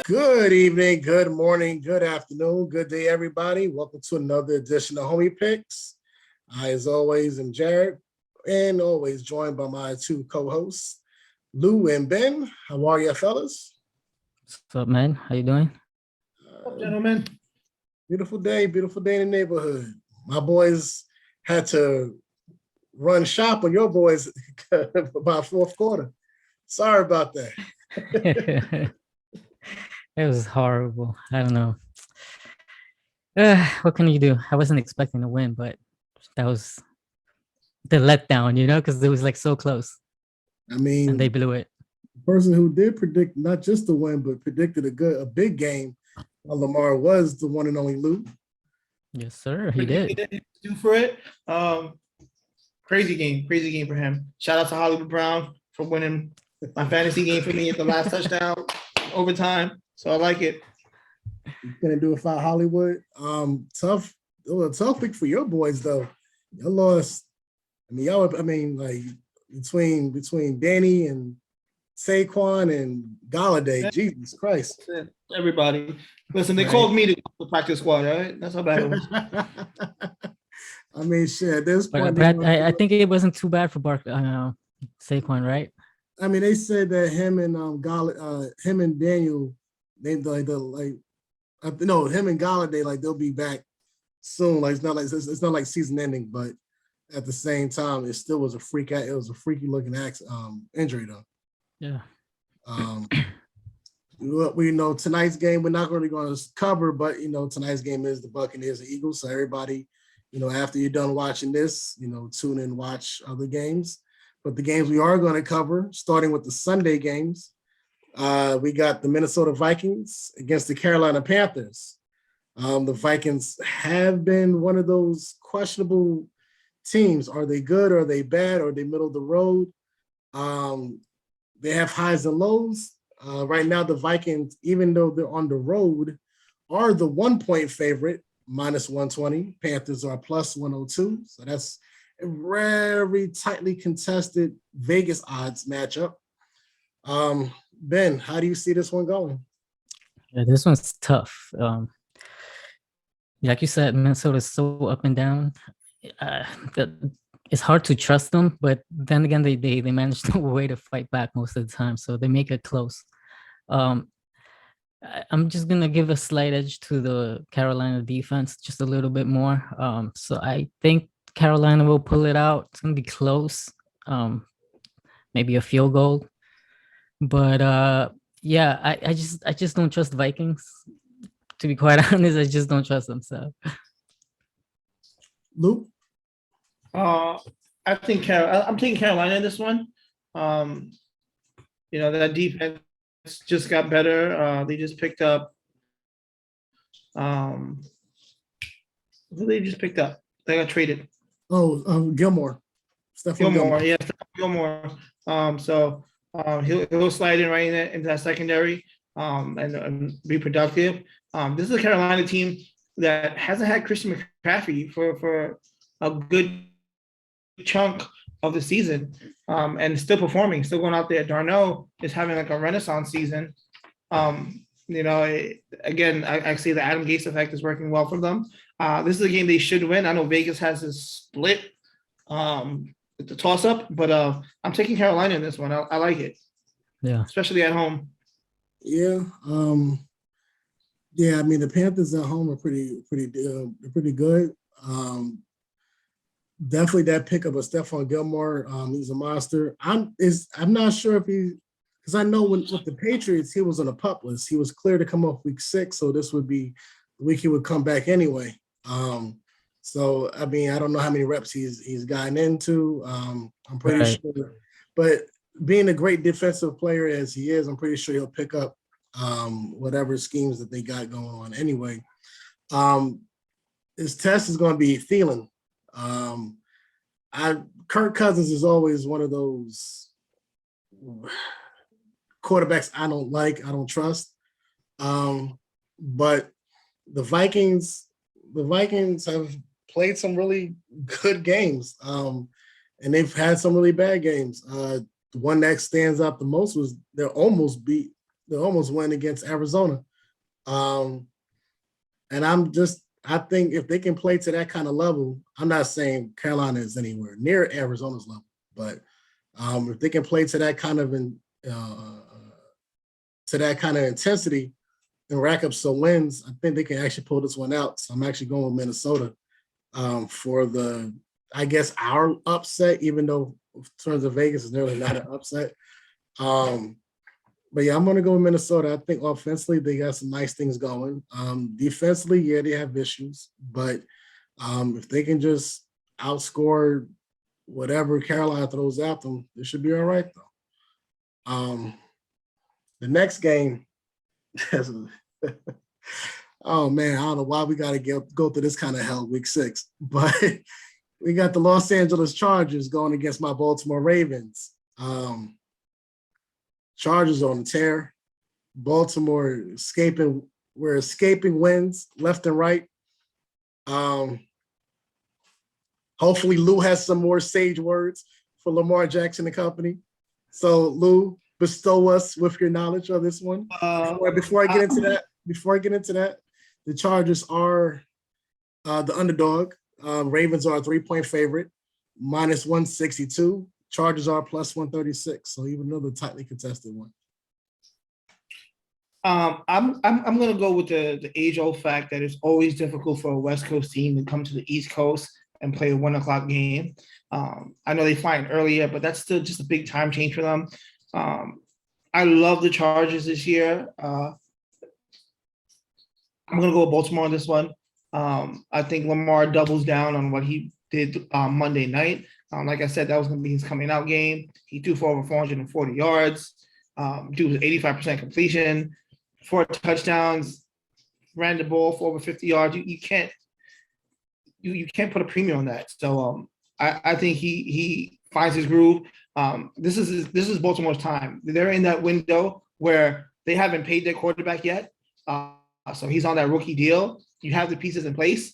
Good evening, good morning, good afternoon, good day, everybody. Welcome to another edition of Homie Picks. I, as always, am Jared, and always joined by my two co-hosts, Lou and Ben. How are you, fellas? What's up, man? How you doing? Up, gentlemen. Beautiful day in the neighborhood. My boys had to run shop on your boys by fourth quarter. Sorry about that. It was horrible. I don't know. What can you do? I wasn't expecting to win, but that was the letdown, because it was like so close I and they mean, blew it. the person who did predict not just the win, but predicted a big game, Lamar was the one and only Lou. Yes, sir. He did. Do for it. Crazy game for him. Shout out to Hollywood Brown for winning my fantasy game for me at the last touchdown overtime. So I like it. He's gonna do it for Hollywood. Tough. It was a tough pick for your boys though. You lost. Like between Danny and Saquon and Galladay. Jesus Christ. Everybody. Listen, they called me to the practice squad, right? That's how bad it was. I mean, shit. At this point, But I think it wasn't too bad for Saquon, right? I mean, they said that him and him and Daniel, him and Galladay, like they'll be back soon. Like it's not like season ending, but at the same time, it still was a freaky looking injury though. Yeah. We know tonight's game we're not really going to cover, but tonight's game is the Buccaneers and Eagles. So everybody, after you're done watching this, tune in and watch other games. But the games we are going to cover, starting with the Sunday games, we got the Minnesota Vikings against the Carolina Panthers. The Vikings have been one of those questionable teams. Are they good? Are they bad? Are they middle of the road? They have highs and lows. Right now, the Vikings, even though they're on the road, are the 1-point favorite, minus 120. Panthers are plus 102. So that's a very tightly contested Vegas odds matchup. Ben, how do you see this one going? Yeah, this one's tough. Like you said, Minnesota's so up and down. That it's hard to trust them, but then again, they manage a way to fight back most of the time, so they make it close. I'm just gonna give a slight edge to the Carolina defense, just a little bit more. So I think Carolina will pull it out. It's gonna be close, maybe a field goal. But yeah, I just don't trust Vikings. To be quite honest, I just don't trust them. So, Luke? I think I'm taking Carolina in this one. That defense just got better. They just picked up. Who they just picked up? They got traded. Gilmore. Gilmore. Yeah, Gilmore. He'll slide in right into that secondary and be productive. This is a Carolina team that hasn't had Christian McCaffrey for a good chunk of the season, and still performing, still going out there. Darno is having like a renaissance season. Again, I see the Adam Gase effect is working well for them. This is a game they should win. I know Vegas has this split with the toss up, but I'm taking Carolina in this one. I like it. Yeah, especially at home. Yeah. I mean, the Panthers at home are pretty good. Definitely that pickup of Stephon Gilmore. He's a monster. I'm not sure if because I know with the Patriots, he was on a pup list. He was clear to come off week 6, so this would be the week he would come back anyway. So I mean, I don't know how many reps he's gotten into. I'm pretty sure, but being a great defensive player as he is, I'm pretty sure he'll pick up whatever schemes that they got going on anyway. His test is going to be Thielen. Kirk Cousins is always one of those quarterbacks I don't trust. But the Vikings have played some really good games, and they've had some really bad games. The one that stands out the most was they almost beat They almost win against Arizona. And I think if they can play to that kind of level, I'm not saying Carolina is anywhere near Arizona's level, but if they can play to that kind of intensity and rack up some wins, I think they can actually pull this one out. So I'm actually going with Minnesota for I guess our upset, even though in terms of Vegas is nearly not an upset. But yeah, I'm going to go with Minnesota. I think offensively, they got some nice things going. Defensively, yeah, they have issues. But if they can just outscore whatever Carolina throws at them, they should be all right, though. The next game, oh, man, I don't know why we got to go through this kind of hell week 6. But we got the Los Angeles Chargers going against my Baltimore Ravens. Chargers on the tear. Baltimore we're escaping wins left and right. Hopefully Lou has some more sage words for Lamar Jackson and company. So Lou, bestow us with your knowledge of this one. Before I get into that, the Chargers are the underdog. Ravens are a 3-point favorite, minus 162. Chargers are plus 136. So even another tightly contested one. I'm gonna go with the age-old fact that it's always difficult for a West Coast team to come to the East Coast and play a 1 o'clock game. I know they flying earlier, but that's still just a big time change for them. I love the Chargers this year. I'm gonna go with Baltimore on this one. I think Lamar doubles down on what he did Monday night. Like I said, that was gonna be his coming out game. He threw for over 440 yards. Dude was 85% completion, 4 touchdowns, ran the ball for over 50 yards. You can't put a premium on that. So I think he finds his groove. This is Baltimore's time. They're in that window where they haven't paid their quarterback yet. So he's on that rookie deal. You have the pieces in place.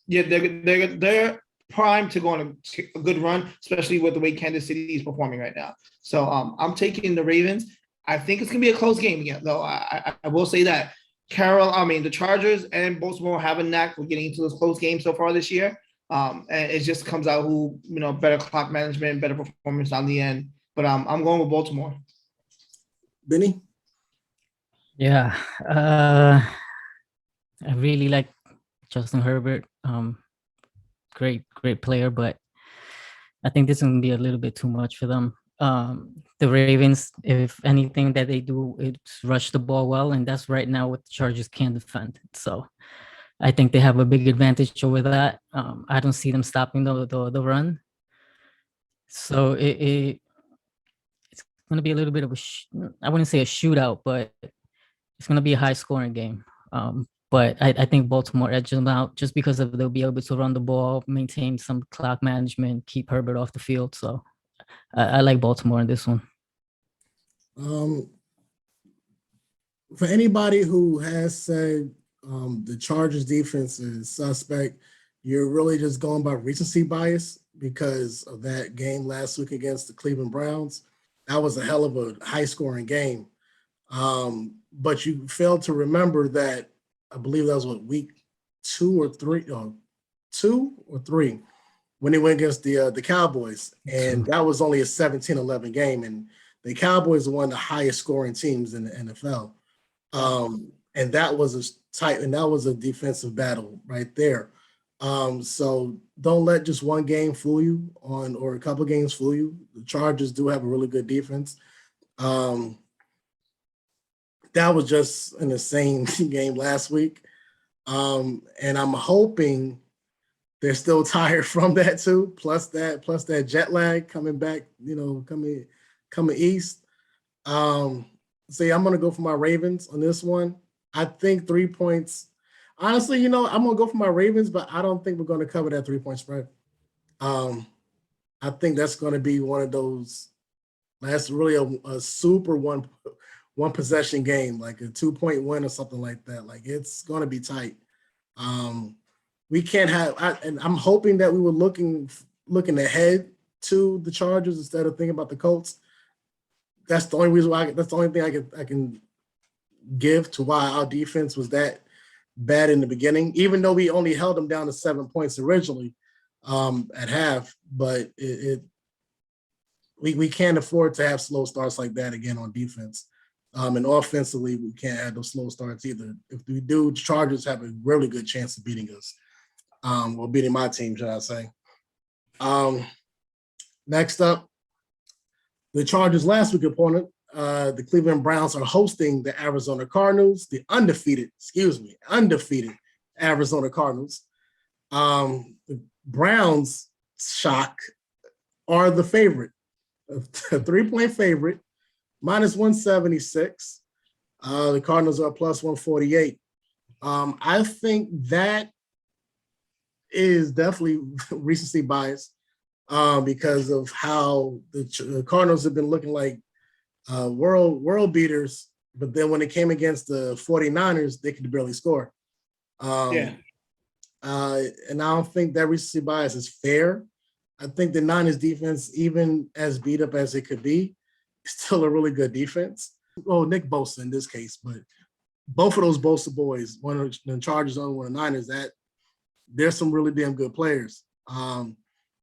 Yeah, they're primed to go on a good run, especially with the way Kansas City is performing right now. So I'm taking the Ravens. I think it's gonna be a close game again, though. I will say that the Chargers and Baltimore have a knack for getting into those close games so far this year. And it just comes out who, better clock management, better performance on the end. But I'm going with Baltimore. Benny? Yeah. I really like Justin Herbert. Great player, but I think this is going to be a little bit too much for them. The Ravens, if anything that they do, it's rush the ball well, and that's right now what the Chargers can't defend. So I think they have a big advantage over that. I don't see them stopping the run. So it's going to be a little bit of I wouldn't say a shootout, but it's going to be a high scoring game. But I think Baltimore edges them out just because they'll be able to run the ball, maintain some clock management, keep Herbert off the field. So I like Baltimore in this one. For anybody who has said the Chargers defense is suspect, you're really just going by recency bias because of that game last week against the Cleveland Browns. That was a hell of a high-scoring game. But you failed to remember that, I believe that was week 2 or 3, when they went against the Cowboys. And that was only a 17-11 game. And the Cowboys are one of the highest scoring teams in the NFL. And that was a defensive battle right there. So don't let just one game fool you or a couple of games fool you. The Chargers do have a really good defense. That was just an insane game last week. And I'm hoping they're still tired from that too. Plus that jet lag coming back, coming east. So yeah, I'm going to go for my Ravens on this one. I think 3 points. Honestly, I'm going to go for my Ravens, but I don't think we're going to cover that 3-point spread. I think that's going to be one of those. That's really a super one possession game, like a 2-point win or something like that. Like it's going to be tight. We can't have. And I'm hoping that we were looking ahead to the Chargers instead of thinking about the Colts. that's the only reason why. That's the only thing I can give to why our defense was that bad in the beginning, even though we only held them down to 7 points originally at half. But we can't afford to have slow starts like that again on defense. And offensively, we can't have those slow starts either. If we do, Chargers have a really good chance of beating us, or beating my team, should I say. Next up, the Chargers' last week opponent, the Cleveland Browns are hosting the Arizona Cardinals, the undefeated Arizona Cardinals. The Browns, shock, are the favorite, a 3-point favorite, minus 176. The Cardinals are plus 148. I think that is definitely recency bias because of how the Cardinals have been looking like world beaters, but then when it came against the 49ers, they could barely score. And I don't think that recency bias is fair. I think the Niners defense, even as beat up as it could be, is still a really good defense. Well, Nick Bosa in this case, but both of those Bosa boys, one of the Chargers, other one of the Niners, that there's some really damn good players.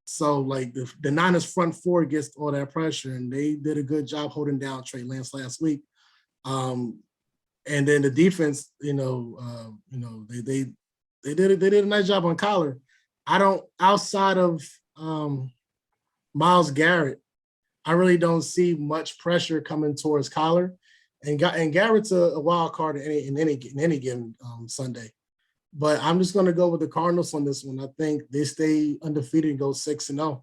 So like the Niners front four gets all that pressure, and they did a good job holding down Trey Lance last week. And then the defense, they did a nice job on Kyler. I don't, outside of Myles Garrett, I really don't see much pressure coming towards Kyler. And Garrett's a wild card in any given Sunday. But I'm just going to go with the Cardinals on this one. I think they stay undefeated and go 6-0.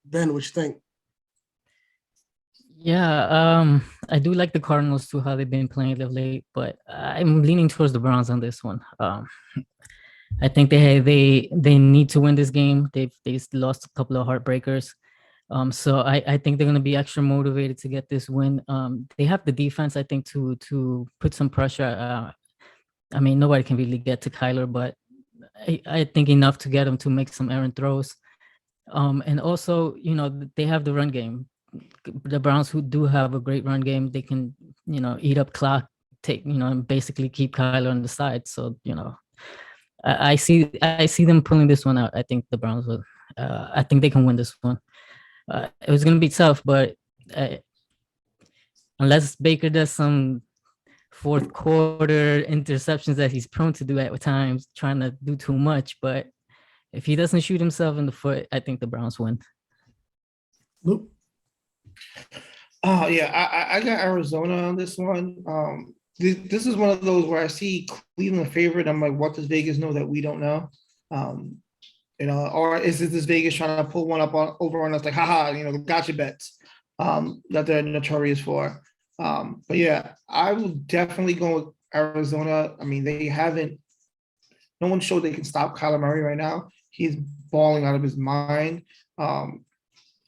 Ben, what you think? Yeah, I do like the Cardinals too, how they've been playing of late, but I'm leaning towards the Browns on this one. I think they need to win this game. They lost a couple of heartbreakers. So I think they're going to be extra motivated to get this win. They have the defense, I think, to put some pressure. I mean, nobody can really get to Kyler, but I think enough to get him to make some errant throws. And also, they have the run game. The Browns, who do have a great run game, they can, eat up clock, and basically keep Kyler on the side. So, I see them pulling this one out. I think the Browns will. I think they can win this one. It was going to be tough, but unless Baker does some fourth quarter interceptions that he's prone to do at times, trying to do too much. But if he doesn't shoot himself in the foot, I think the Browns win. Luke? Oh, yeah, I got Arizona on this one. This is one of those where I see Cleveland favorite. I'm like, what does Vegas know that we don't know? Or is this Vegas trying to pull one up over on us, like, haha, the gotcha bets that they're notorious for. But yeah, I will definitely go with Arizona. I mean, no one showed they can stop Kyler Murray right now. He's balling out of his mind.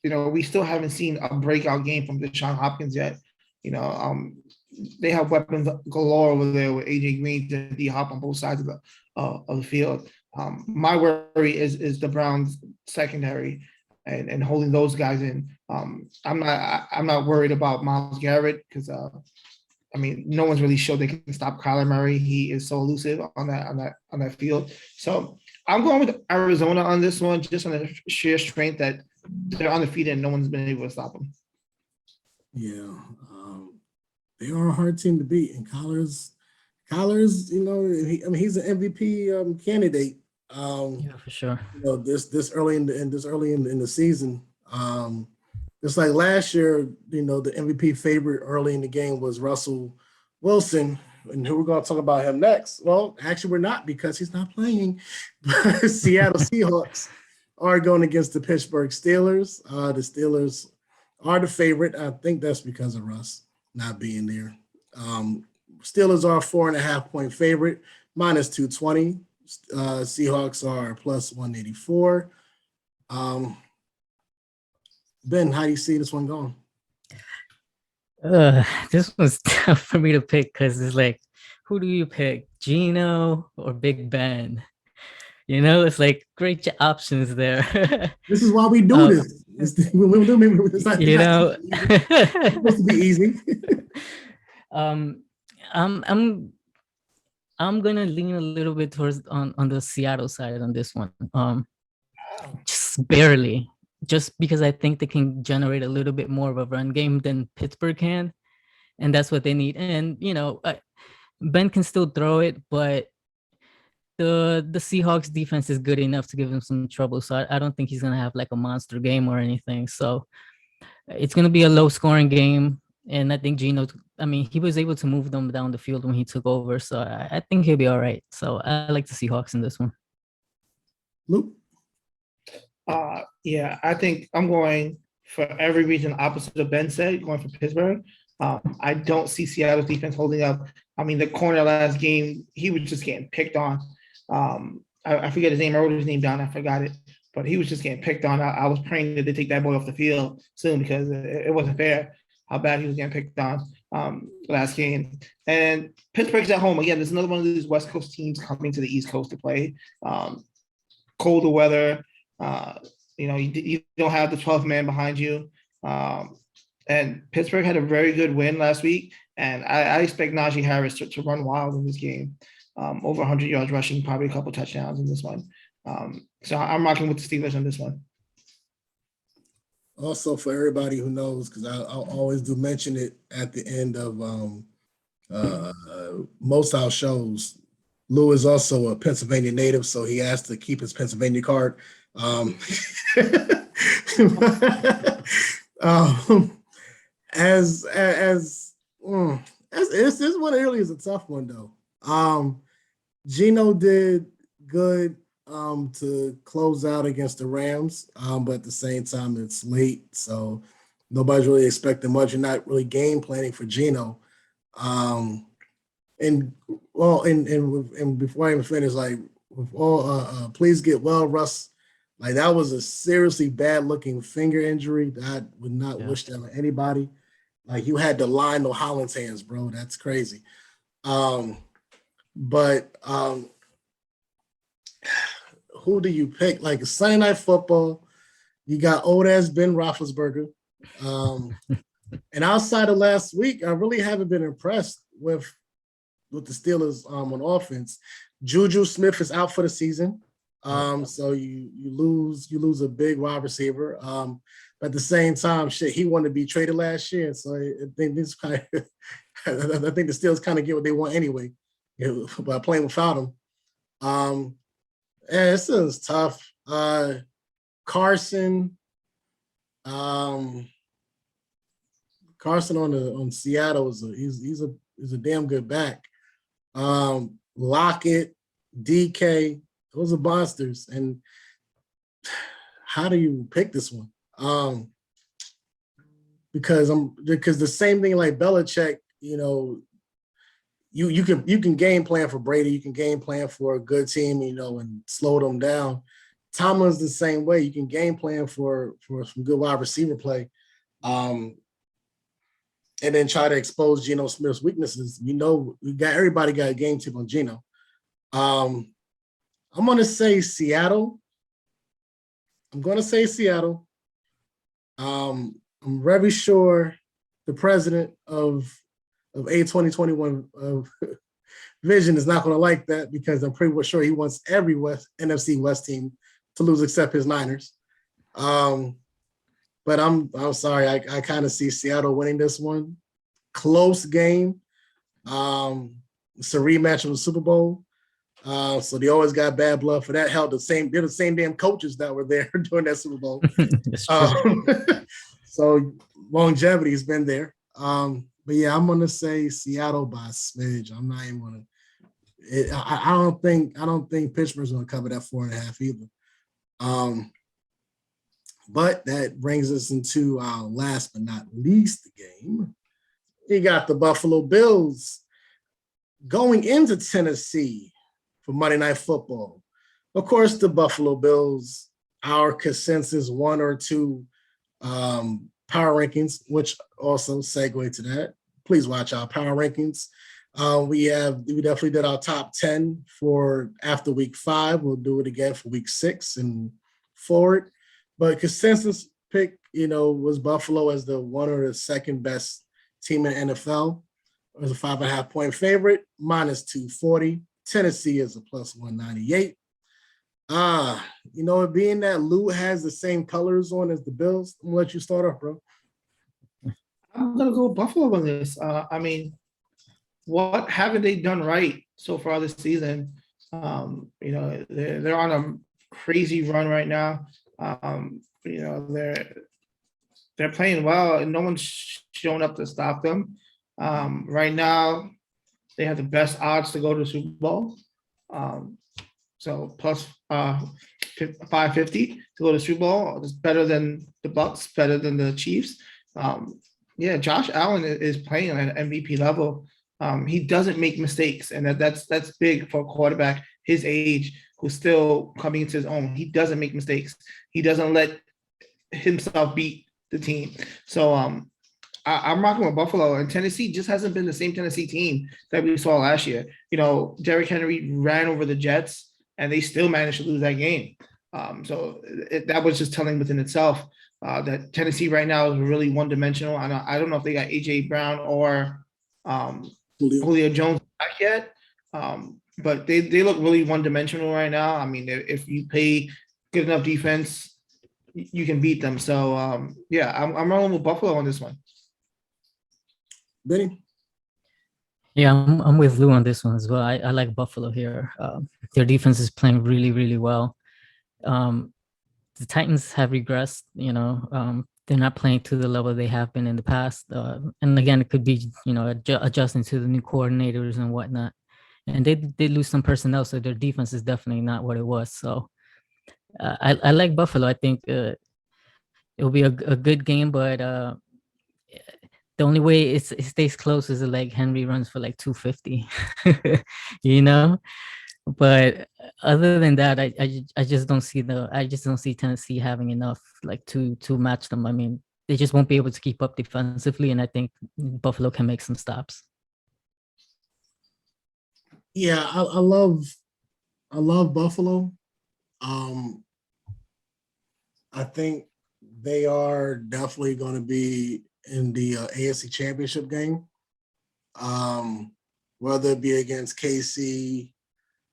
We still haven't seen a breakout game from Deshaun Hopkins yet. They have weapons galore over there with AJ Green and D Hop on both sides of the field. My worry is the Browns secondary and holding those guys in. I'm not worried about Myles Garrett because no one's really showed they can stop Kyler Murray. He is so elusive on that field. So I'm going with Arizona on this one, just on the sheer strength that they're undefeated and no one's been able to stop them. Yeah, they are a hard team to beat, and Kyler's, he's an MVP candidate. Yeah, for sure. This early in the season, just like last year, the MVP favorite early in the game was Russell Wilson, and who we're going to talk about him next. Well, actually, we're not, because he's not playing. Seattle Seahawks are going against the Pittsburgh Steelers. The Steelers are the favorite. I think that's because of Russ not being there. Steelers are a 4.5-point favorite, minus 220. Seahawks are plus 184. Ben, how do you see this one going? This was tough for me to pick because it's like, who do you pick, Gino or Big Ben? It's like great options there. This is why we do Um, this. It's supposed to be easy. um, I'm I'm I'm gonna lean a little bit towards on the Seattle side on this one. Just barely, just because I think they can generate a little bit more of a run game than Pittsburgh can, and that's what they need. And Ben can still throw it, but the Seahawks defense is good enough to give him some trouble. So I don't think he's gonna have like a monster game or anything. So it's gonna be a low scoring game. And I think Gino, I mean, he was able to move them down the field when he took over. So I think he'll be all right. So I like the Seahawks in this one. Luke? Yeah, I think I'm going for every reason opposite of Ben said, going for Pittsburgh. I don't see Seattle's defense holding up. I mean, the corner last game, he was just getting picked on. I forget his name. I wrote his name down. I forgot it, but he was just getting picked on. I was praying that they take that boy off the field soon because it wasn't fair how bad he was getting picked on last game. And Pittsburgh's at home again. There's another one of these West Coast teams coming to the East Coast to play. Colder weather. You don't have the 12th man behind you. And Pittsburgh had a very good win last week. And I expect Najee Harris to run wild in this game. Over 100 yards rushing, probably a couple touchdowns in this one. So I'm rocking with the Steelers on this one. Also, for everybody who knows, because I'll always do mention it at the end of most our shows, Lou is also a Pennsylvania native, so he has to keep his Pennsylvania card. As this one really is a tough one though. Gino did good to close out against the Rams, but at the same time it's late, so nobody's really expecting much. You're not really game planning for Gino. And before I even finish, like with all, please get well, Russ. Like that was a seriously bad looking finger injury that I would not wish that on anybody. Like you had the Lionel Hollins hands, bro. That's crazy. But who do you pick? Like Sunday Night Football, you got old ass Ben Roethlisberger. And outside of last week, I really haven't been impressed with the Steelers on offense. Juju Smith is out for the season. So you lose a big wide receiver. But at the same time, he wanted to be traded last year. So I think this kind of, I think the Steelers kind of get what they want anyway, by playing without him. And this is tough. Carson on Seattle is a damn good back. Lockett, DK, those are monsters. And how do you pick this one? Because the same thing like Belichick, you can game plan for Brady, you can game plan for a good team, and slow them down. Tomlin's the same way. You can game plan for some good wide receiver play. And then try to expose Geno Smith's weaknesses. Everybody got a game tip on Geno. I'm going to say Seattle. I'm very sure the president of A2021 Vision is not going to like that because I'm pretty sure he wants every NFC West team to lose except his Niners. But I'm sorry. I kind of see Seattle winning this one. Close game. It's a rematch of the Super Bowl. So they always got bad blood for that. Hell, they're the same damn coaches that were there during that Super Bowl. So longevity has been there. But yeah, I'm gonna say Seattle by a smidge. I'm not even gonna. I don't think Pittsburgh's gonna cover that 4.5 either. But that brings us into our last but not least game. You got the Buffalo Bills going into Tennessee for Monday Night Football. Of course, the Buffalo Bills, our consensus 1 or 2 power rankings, which also segue to that. Please watch our power rankings. We definitely did our top 10 for after week 5. We'll do it again for week 6 and forward. But consensus pick, was Buffalo as the one or the second best team in NFL. It was a 5.5 point favorite, minus 240. Tennessee is a plus 198. Being that Lou has the same colors on as the Bills, I'm gonna let you start off, bro. I'm gonna go Buffalo on this. What haven't they done right so far this season? They're on a crazy run right now. They're playing well, and no one's shown up to stop them. Right now, they have the best odds to go to the Super Bowl. So plus 550 to go to the Super Bowl. It's better than the Bucks, better than the Chiefs. Josh Allen is playing at an MVP level. He doesn't make mistakes, and that's big for a quarterback his age who's still coming into his own. He doesn't make mistakes. He doesn't let himself beat the team. So I'm rocking with Buffalo, and Tennessee just hasn't been the same Tennessee team that we saw last year. Derrick Henry ran over the Jets, and they still managed to lose that game. That was just telling within itself that Tennessee right now is really one-dimensional. I don't know if they got A.J. Brown or Julio Jones back yet, but they look really one-dimensional right now. I mean, if you pay good enough defense, you can beat them. So, I'm rolling with Buffalo on this one. Benny? Yeah, I'm with Lou on this one as well. I like Buffalo here. Their defense is playing really, really well. The Titans have regressed, they're not playing to the level they have been in the past. And again, it could be, adjusting to the new coordinators and whatnot. And they did lose some personnel, so their defense is definitely not what it was. So I like Buffalo. I think it'll be a good game, but the only way it stays close is like Henry runs for like 250, But other than that, I just don't see Tennessee having enough like to match them. I mean, they just won't be able to keep up defensively, and I think Buffalo can make some stops. Yeah, I love Buffalo. I think they are definitely going to be in the AFC Championship game, whether it be against KC,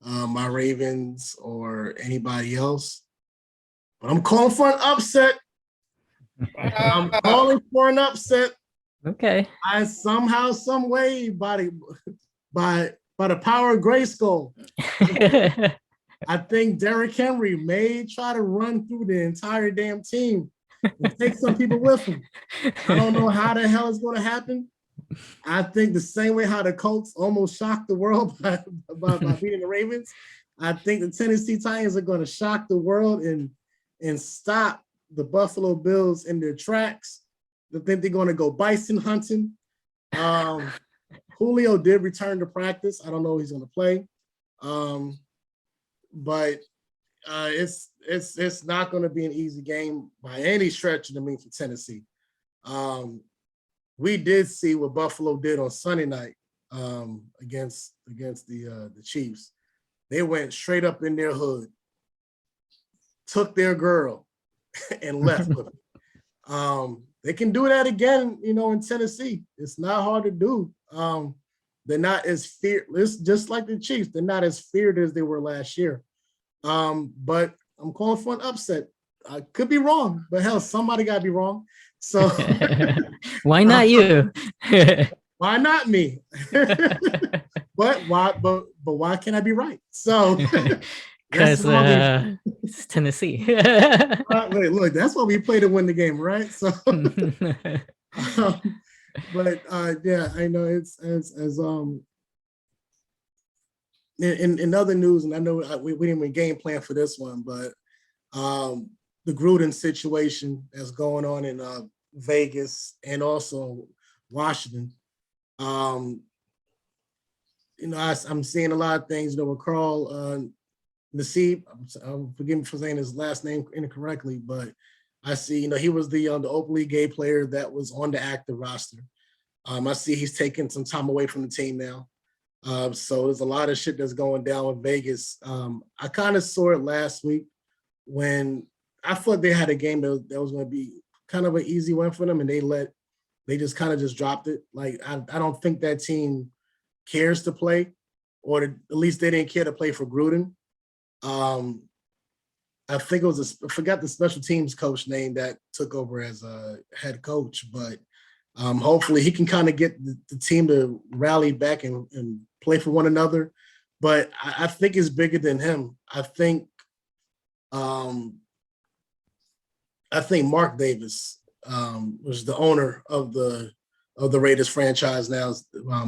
my Ravens, or anybody else. But I'm calling for an upset. I'm calling for an upset. Okay. I somehow, some way, by the power of Grayskull, I think Derrick Henry may try to run through the entire damn team and take some people with him. I don't know how the hell it's going to happen. I think the same way how the Colts almost shocked the world by beating the Ravens, I think the Tennessee Titans are going to shock the world and stop the Buffalo Bills in their tracks. I think they're going to go bison hunting. Julio did return to practice. I don't know if he's going to play. But it's not going to be an easy game by any stretch of the mean for Tennessee. We did see what Buffalo did on Sunday night against the Chiefs. They went straight up in their hood, took their girl, and left with it. They can do that again, in Tennessee. It's not hard to do. They're not as fearless, just like the Chiefs. They're not as feared as they were last year. But I'm calling for an upset. I could be wrong, but hell, somebody got to be wrong. So why not you? Why not me? But why can't I be right? So because it's Tennessee. Look, that's why we play to win the game, right? So yeah, I know it's as in other news, and I know we didn't even game plan for this one, but the Gruden situation that's going on in Vegas and also Washington. I'm seeing a lot of things. With Carl Nassib, forgive me for saying his last name incorrectly, but I see, he was the openly gay player that was on the active roster. I see he's taking some time away from the team now. So there's a lot of shit that's going down with Vegas. I kind of saw it last week when I thought they had a game that was going to be kind of an easy one for them, and they just kind of just dropped it. Like I don't think that team cares to play, or at least they didn't care to play for Gruden. I think it was I forgot the special teams coach name that took over as a head coach, but hopefully he can kind of get the team to rally back and play for one another. But I think it's bigger than him. I think Mark Davis was the owner of the Raiders franchise now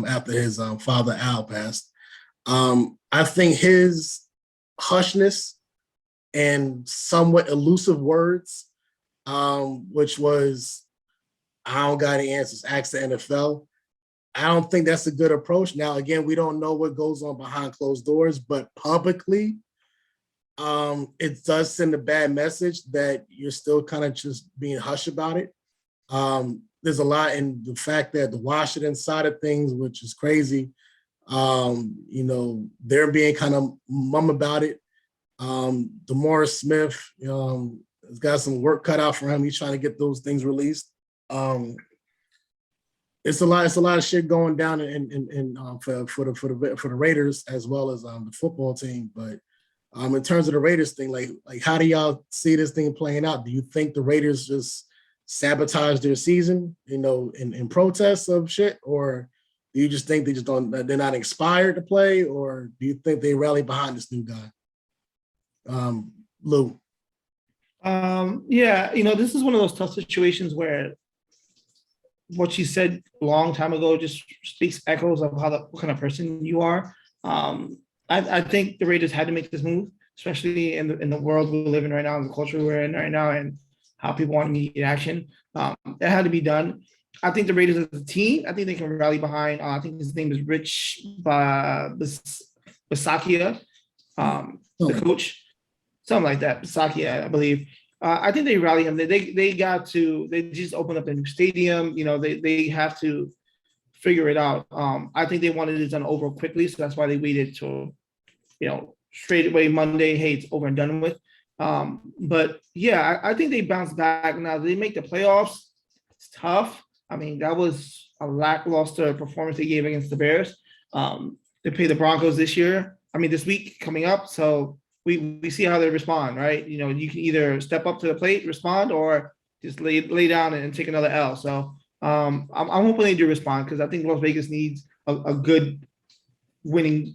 after his father Al passed. I think his hushness and somewhat elusive words, which was, I don't got any answers, ask the NFL. I don't think that's a good approach. Now, again, we don't know what goes on behind closed doors, but publicly, it does send a bad message that you're still kind of just being hush about it. There's a lot in the fact that the Washington side of things, which is crazy, they're being kind of mum about it. DeMaurice Smith has got some work cut out for him. He's trying to get those things released. It's a lot of shit going down for the Raiders as well as the football team. But in terms of the Raiders thing, like how do y'all see this thing playing out? Do you think the Raiders just sabotage their season, in protests of shit, or do you just think they're not inspired to play, or do you think they rally behind this new guy? Lou. This is one of those tough situations where what you said a long time ago just speaks echoes of what kind of person you are. I think the Raiders had to make this move, especially in the world we live in right now, in the culture we're in right now, and how people want immediate action. It had to be done. I think the Raiders as a team, I think they can rally behind. I think his name is Rich Bisaccia, the coach. Something like that, Bisaccia, I believe. I think they rally him. They just opened up a new stadium. They have to figure it out. I think they wanted it done over quickly, so that's why they waited till, straight away Monday. Hey, it's over and done with. But yeah, I think they bounce back. Now they make the playoffs. It's tough. I mean, that was a lackluster performance they gave against the Bears. They play the Broncos this week coming up. So we see how they respond, right? You can either step up to the plate, respond, or just lay down and take another L. So I'm hoping they do respond, because I think Las Vegas needs a good winning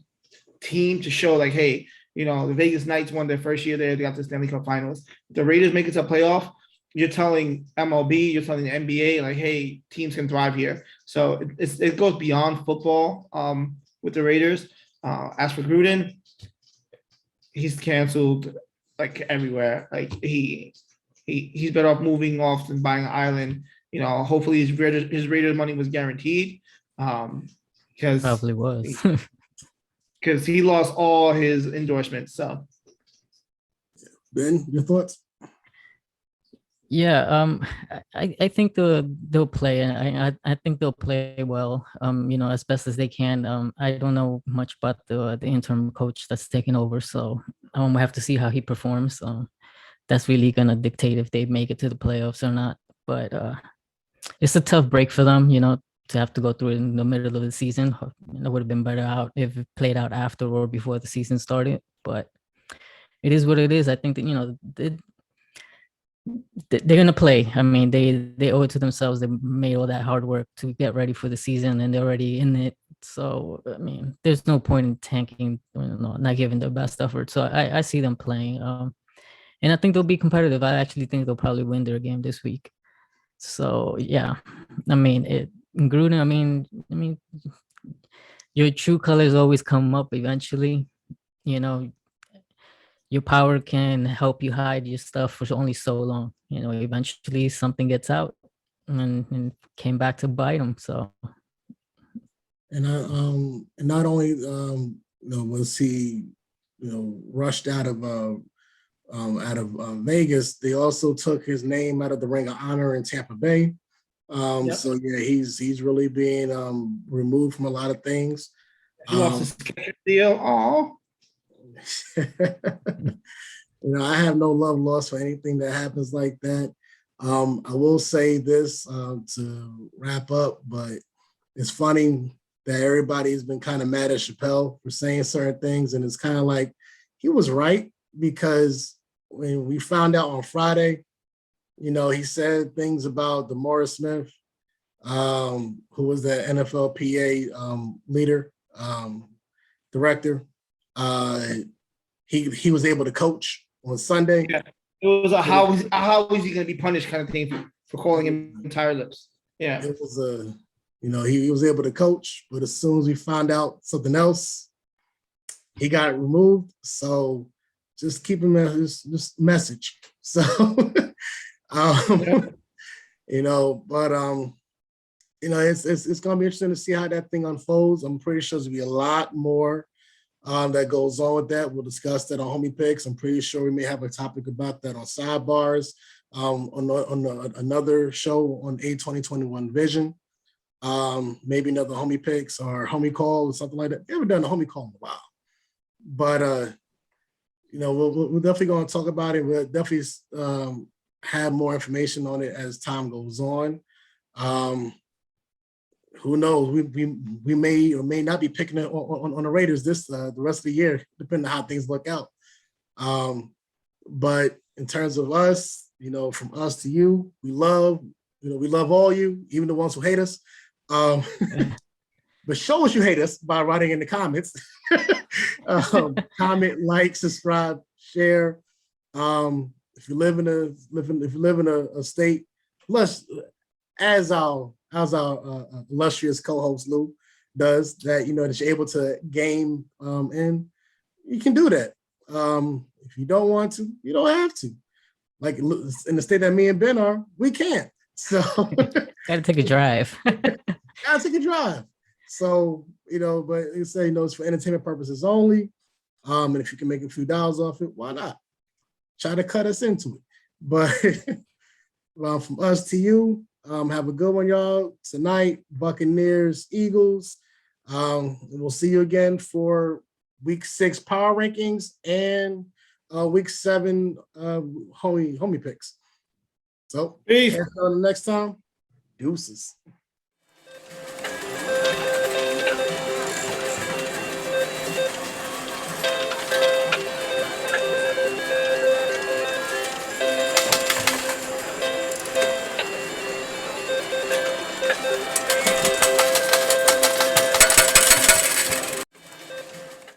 team to show, like, hey, the Vegas Knights won their first year there. They got the Stanley Cup Finals. If the Raiders make it to a playoff, you're telling MLB, you're telling the NBA, like, hey, teams can thrive here. So it goes beyond football with the Raiders. As for Gruden, he's canceled like everywhere. Like he's better off moving off than buying an island. Hopefully his Raiders money was guaranteed. Because Probably was. Because he lost all his endorsements. So Ben, your thoughts? Yeah, I think they'll play, and I think they'll play well. As best as they can. I don't know much about the interim coach that's taking over, so we have to see how he performs. That's really gonna dictate if they make it to the playoffs or not. But it's a tough break for them, to have to go through it in the middle of the season. It would have been better out if it played out after or before the season started. But it is what it is. I think that they're gonna play. I mean, they owe it to themselves. They made all that hard work to get ready for the season, and they're already in it. So I mean, there's no point in tanking, not giving their best effort. So I see them playing, and I think they'll be competitive. I actually think they'll probably win their game this week. So yeah, I mean, Gruden. I mean, your true colors always come up eventually. Your power can help you hide your stuff for only so long. Eventually something gets out, and came back to bite them. So, and not only was he rushed out of Vegas, they also took his name out of the Ring of Honor in Tampa Bay. Yep. So yeah, he's really being removed from a lot of things. He lost his Skechers deal. Oh, I have no love lost for anything that happens like that. I will say this to wrap up, but it's funny that everybody's been kind of mad at Chappelle for saying certain things, and it's kind of like he was right, because when we found out on Friday, he said things about DeMaurice Smith, who was the NFLPA leader, director. He was able to coach on Sunday. yeah. It was a how is he going to be punished kind of thing for calling him tire lips. Yeah. It was he was able to coach, but as soon as we found out something else, he got removed. So just keep him as this message. So, but it's going to be interesting to see how that thing unfolds. I'm pretty sure there's going to be a lot more that goes on with that. We'll discuss that on Homie Picks. I'm pretty sure we may have a topic about that on Sidebars, on another show on A2021 Vision. Maybe another Homie Picks or Homie Call or something like that. We haven't done a Homie Call in a while. But, we're definitely going to talk about it. We'll definitely have more information on it as time goes on. Who knows? We may or may not be picking it on the Raiders the rest of the year, depending on how things look out. But in terms of us, from us to you, we love all you, even the ones who hate us. But show us you hate us by writing in the comments. Comment, like, subscribe, share. If you live in a state, as our illustrious co-host Lou does, that that you're able to game in, you can do that. If you don't want to, you don't have to. Like in the state that me and Ben are, we can't. So gotta take a drive. Gotta take a drive. So but you say it's for entertainment purposes only. And if you can make a few dollars off it, why not? Try to cut us into it. But from us to you, have a good one, y'all. Tonight, Buccaneers, Eagles. We'll see you again for Week 6 power rankings and Week 7 homie picks. So, peace. until the next time, deuces.